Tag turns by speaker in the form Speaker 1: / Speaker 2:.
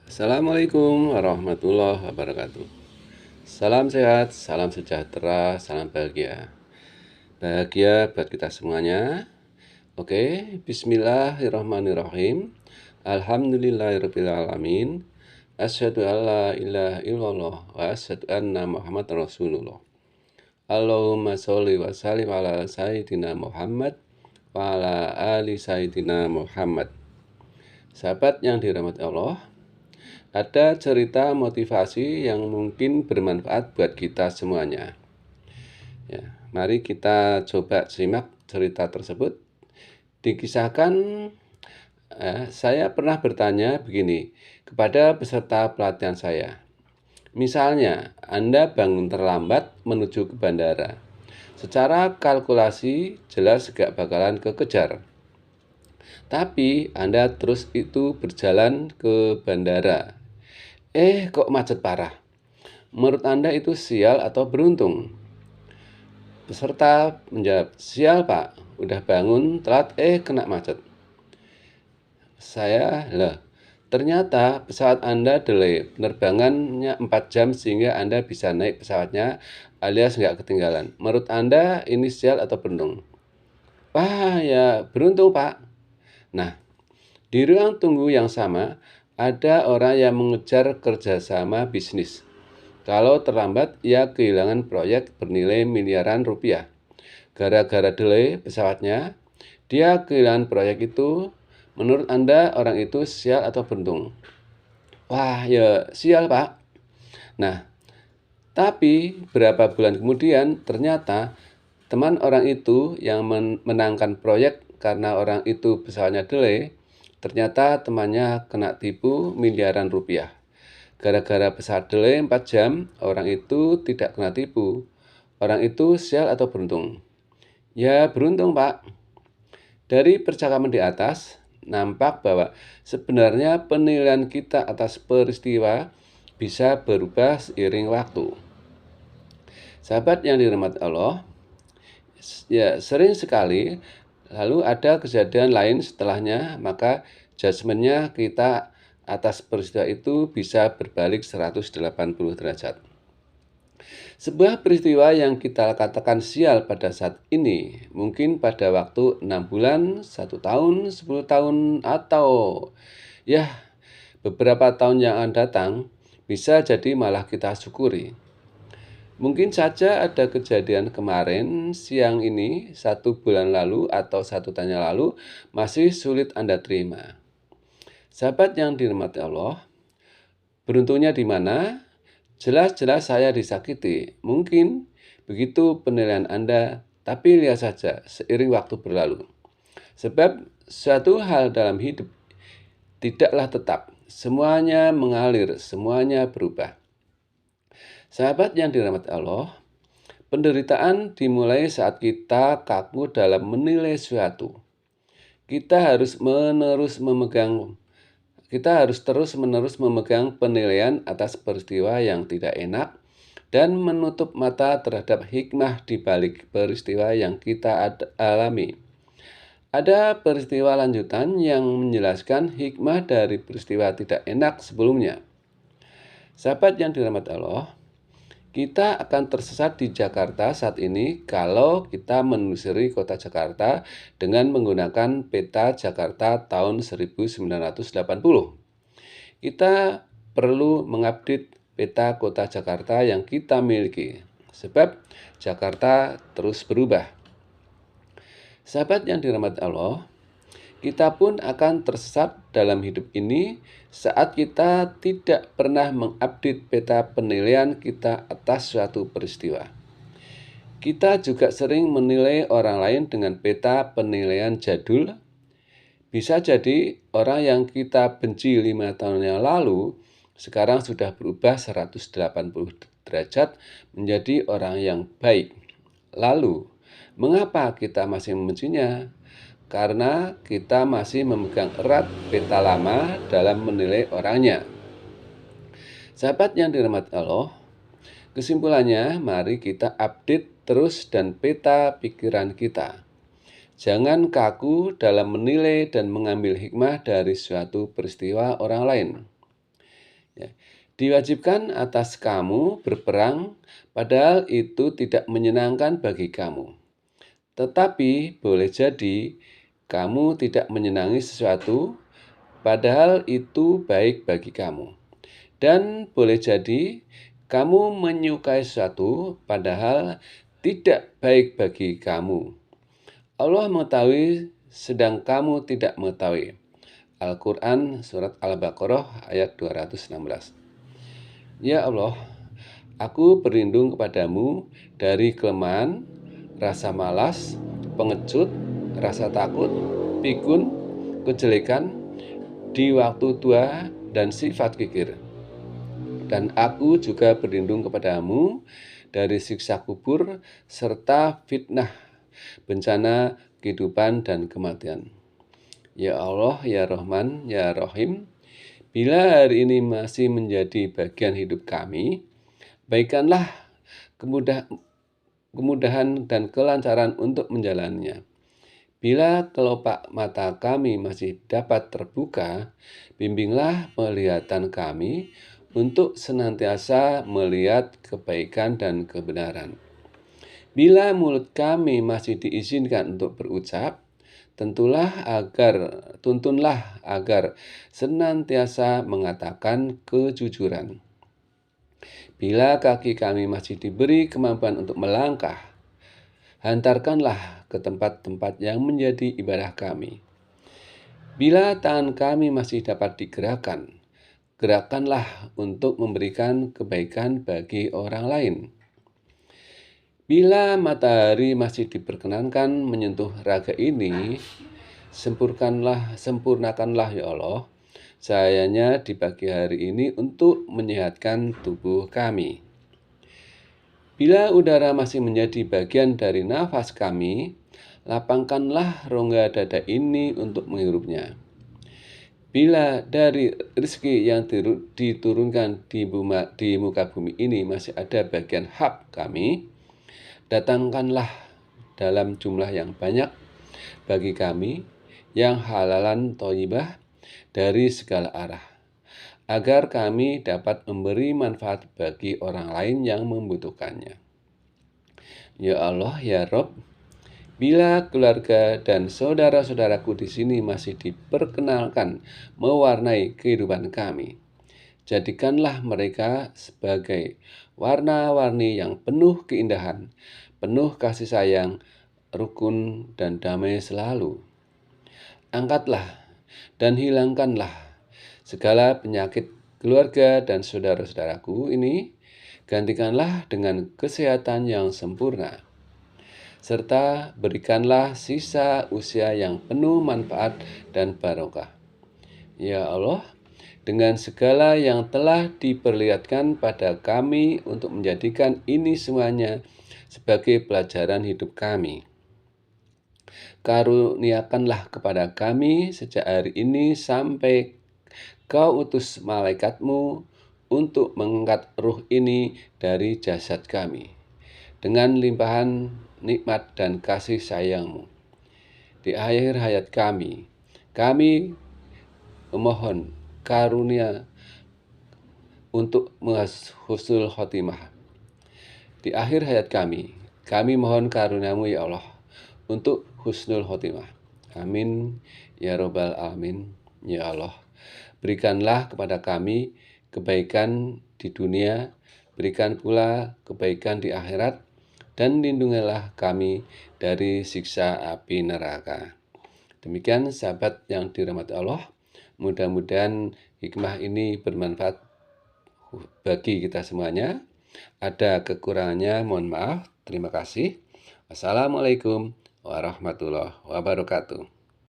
Speaker 1: Assalamualaikum warahmatullahi wabarakatuh. Salam sehat, salam sejahtera, salam bahagia. Bahagia buat kita semuanya. Oke, bismillahirrahmanirrahim. Alhamdulillahirrabbilalamin. Asyhadu an la ilaha illallah wa asyhadu anna Muhammad Rasulullah. Allahumma sholli wa sallim ala Sayyidina Muhammad wa ala ali Sayyidina Muhammad. Sahabat yang dirahmati Allah, ada cerita motivasi yang mungkin bermanfaat buat kita semuanya. Ya, mari kita coba simak cerita tersebut. Dikisahkan, saya pernah bertanya begini kepada peserta pelatihan saya. Misalnya, Anda bangun terlambat menuju ke bandara. Secara kalkulasi jelas gak bakalan kekejar. Tapi Anda terus itu berjalan ke bandara. Kok macet parah? Menurut Anda itu sial atau beruntung? Peserta menjawab, sial Pak, udah bangun telat kena macet. Saya, ternyata pesawat Anda delay, penerbangannya 4 jam sehingga Anda bisa naik pesawatnya alias nggak ketinggalan. Menurut Anda ini sial atau beruntung? Wah, ya beruntung Pak. Nah, di ruang tunggu yang sama, ada orang yang mengejar kerjasama bisnis. Kalau terlambat, ia kehilangan proyek bernilai miliaran rupiah. Gara-gara delay pesawatnya, dia kehilangan proyek itu. Menurut Anda, orang itu sial atau beruntung? Wah, ya sial, Pak. Nah, tapi berapa bulan kemudian, ternyata teman orang itu yang menangkan proyek karena orang itu pesawatnya delay, ternyata temannya kena tipu miliaran rupiah. Gara-gara pesawat delay 4 jam, orang itu tidak kena tipu. Orang itu sial atau beruntung? Ya beruntung Pak. Dari percakapan di atas, nampak bahwa sebenarnya penilaian kita atas peristiwa bisa berubah seiring waktu. Sahabat yang dirahmati Allah, ya sering sekali lalu ada kejadian lain setelahnya, maka judgementnya kita atas peristiwa itu bisa berbalik 180 derajat. Sebuah peristiwa yang kita katakan sial pada saat ini, mungkin pada waktu 6 bulan, 1 tahun, 10 tahun, atau ya beberapa tahun yang akan datang, bisa jadi malah kita syukuri. Mungkin saja ada kejadian kemarin, siang ini, 1 bulan lalu, atau 1 tahun yang lalu, masih sulit Anda terima. Sahabat yang dirahmati Allah, beruntungnya di mana? Jelas-jelas saya disakiti. Mungkin begitu penilaian Anda, tapi lihat saja seiring waktu berlalu. Sebab suatu hal dalam hidup tidaklah tetap. Semuanya mengalir, semuanya berubah. Sahabat yang dirahmati Allah, penderitaan dimulai saat kita kaku dalam menilai suatu. Kita harus terus-menerus memegang penilaian atas peristiwa yang tidak enak dan menutup mata terhadap hikmah di balik peristiwa yang kita alami. Ada peristiwa lanjutan yang menjelaskan hikmah dari peristiwa tidak enak sebelumnya. Sahabat yang dirahmati Allah, kita akan tersesat di Jakarta saat ini kalau kita menelusuri kota Jakarta dengan menggunakan peta Jakarta tahun 1980. Kita perlu mengupdate peta kota Jakarta yang kita miliki, sebab Jakarta terus berubah. Sahabat yang dirahmati Allah, kita pun akan tersesat dalam hidup ini saat kita tidak pernah mengupdate peta penilaian kita atas suatu peristiwa. Kita juga sering menilai orang lain dengan peta penilaian jadul. Bisa jadi orang yang kita benci 5 tahun yang lalu sekarang sudah berubah 180 derajat menjadi orang yang baik. Lalu, mengapa kita masih membencinya? Karena kita masih memegang erat peta lama dalam menilai orangnya. Sahabat yang dirahmati Allah, kesimpulannya mari kita update terus dan peta pikiran kita. Jangan kaku dalam menilai dan mengambil hikmah dari suatu peristiwa orang lain. Ya. Diwajibkan atas kamu berperang, padahal itu tidak menyenangkan bagi kamu. Tetapi boleh jadi kamu tidak menyenangi sesuatu, padahal itu baik bagi kamu. Dan boleh jadi kamu menyukai sesuatu, padahal tidak baik bagi kamu. Allah mengetahui, sedang kamu tidak mengetahui. Al-Quran Surat Al-Baqarah ayat 216. Ya Allah, aku berlindung kepadamu dari kelemahan, rasa malas, pengecut, rasa takut, pikun, kejelekan di waktu tua, dan sifat kikir. Dan aku juga berlindung kepadamu dari siksa kubur serta fitnah, bencana kehidupan dan kematian. Ya Allah, ya Rahman, ya Rahim, bila hari ini masih menjadi bagian hidup kami, berikanlah kemudahan dan kelancaran untuk menjalannya. Bila kelopak mata kami masih dapat terbuka, bimbinglah penglihatan kami untuk senantiasa melihat kebaikan dan kebenaran. Bila mulut kami masih diizinkan untuk berucap, tuntunlah agar senantiasa mengatakan kejujuran. Bila kaki kami masih diberi kemampuan untuk melangkah, hantarkanlah ke tempat-tempat yang menjadi ibadah kami. Bila tangan kami masih dapat digerakkan, gerakkanlah untuk memberikan kebaikan bagi orang lain. Bila matahari masih diperkenankan menyentuh raga ini, sempurnakanlah ya Allah, cahayanya di pagi hari ini untuk menyehatkan tubuh kami. Bila udara masih menjadi bagian dari nafas kami, lapangkanlah rongga dada ini untuk menghirupnya. Bila dari rezeki yang diturunkan di muka bumi ini masih ada bagian hak kami, datangkanlah dalam jumlah yang banyak bagi kami yang halalan thayyibah dari segala arah, agar kami dapat memberi manfaat bagi orang lain yang membutuhkannya. Ya Allah, ya Rob, bila keluarga dan saudara-saudaraku di sini masih diperkenalkan mewarnai kehidupan kami, jadikanlah mereka sebagai warna-warni yang penuh keindahan, penuh kasih sayang, rukun, dan damai selalu. Angkatlah dan hilangkanlah segala penyakit keluarga dan saudara-saudaraku ini, gantikanlah dengan kesehatan yang sempurna, serta berikanlah sisa usia yang penuh manfaat dan barokah. Ya Allah, dengan segala yang telah diperlihatkan pada kami untuk menjadikan ini semuanya sebagai pelajaran hidup kami, karuniakanlah kepada kami sejak hari ini sampai Kau utus malaikatmu untuk mengangkat ruh ini dari jasad kami dengan limpahan nikmat dan kasih sayang-Mu. Di akhir hayat kami memohon karunia untuk husnul khotimah. Di akhir hayat kami mohon karunia-Mu ya Allah untuk husnul khotimah. Amin ya robbal alamin. Ya Allah, berikanlah kepada kami kebaikan di dunia, berikan pula kebaikan di akhirat, dan lindungilah kami dari siksa api neraka. Demikian sahabat yang dirahmati Allah, mudah-mudahan hikmah ini bermanfaat bagi kita semuanya. Ada kekurangannya, mohon maaf. Terima kasih. Wassalamualaikum warahmatullahi wabarakatuh.